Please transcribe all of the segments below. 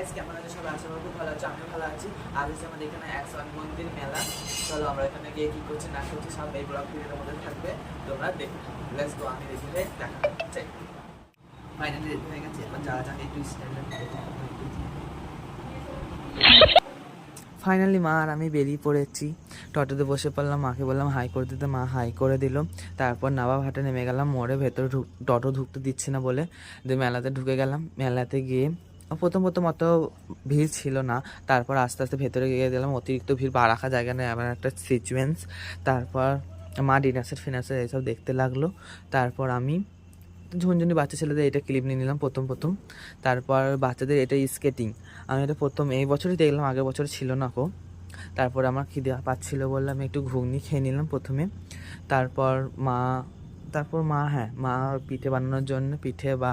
Guys, কেমন আছে সবাই? আশা করি খুব ভালো আছে, আমিও ভালো আছি। আজ হচ্ছে আমাদের এখানে একশন মন্দির মেলা। চলো আমরা এখানে গিয়ে কি করছি না করছি সব এই ব্লগ ভিডিওর মধ্যে থাকবে, তোমরা দেখো। লেটস গো, আমি দেখি দেখা চাই। ফাইনালি রেডি হয়ে গেছে, এবার যারা যাকে একটু স্ট্যান্ডার্ড ফাইনালি মা আর আমি বেরিয়ে পড়েছি। টোটোতে বসে পড়লাম, মাকে বললাম হাই করে দিতে, মা হাই করে দিল। তারপর নাবাঘাটে নেমে গেলাম, মোড়ে ভেতরে টোটো ঢুকতে দিচ্ছে না বলে দিয়ে মেলাতে ঢুকে গেলাম। মেলাতে গিয়ে প্রথম প্রথম অত ভিড় ছিল না, তারপর আস্তে আস্তে ভেতরে গিয়ে দিলাম, অতিরিক্ত ভিড় বা রাখা জায়গা নেই, এমন একটা সিচুয়েন্স। তারপর মা ডিনার্সের ফিনার্সের এইসব দেখতে লাগলো। তারপর আমি ঝুনঝুনি বাচ্চা ছেলেদের এটা ক্লিপ নিয়ে নিলাম প্রথম প্রথম। তারপর বাচ্চাদের এটা স্কেটিং, আমি এটা প্রথম এই বছরই দেখলাম, আগের বছর ছিল না কো। তারপর আমার খিদে পাচ্ছিলো বললে আমি একটু ঘুগনি খেয়ে নিলাম প্রথমে। তারপর মা মা পিঠে বানানোর জন্য, পিঠে বা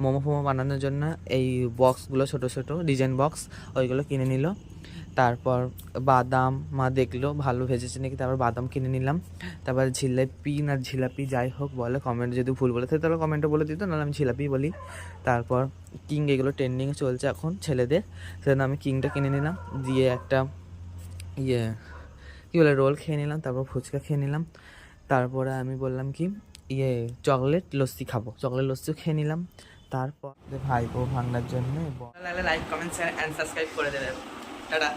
মোমো ফোমো বানানোর জন্য এই বক্সগুলো ছোটো ছোটো ডিজাইন বক্স ওইগুলো কিনে নিল। তারপর বাদাম মা দেখলো ভালো ভেজেছে নাকি, তারপর বাদাম কিনে নিলাম। তারপর জিলাপি যাই হোক বলে, কমেন্ট যদি ভুল বলে থাকে তাহলে কমেন্টে বলে দিত, নাহলে আমি জিলাপি বলি। তারপর কিং, এগুলো ট্রেন্ডিংয়ে চলছে এখন ছেলেদের, সেজন্য আমি কিংটা কিনে নিলাম। দিয়ে একটা কী বলে রোল খেয়ে নিলাম, তারপর ফুচকা খেয়ে নিলাম। তারপরে আমি বললাম কি চকলেট লস্যি খাবো, চকলেট লস্যিও খেয়ে নিলাম। তারপর ভাইপো ভাঙার জন্য like comment share and subscribe করে দেবেন। টাটা।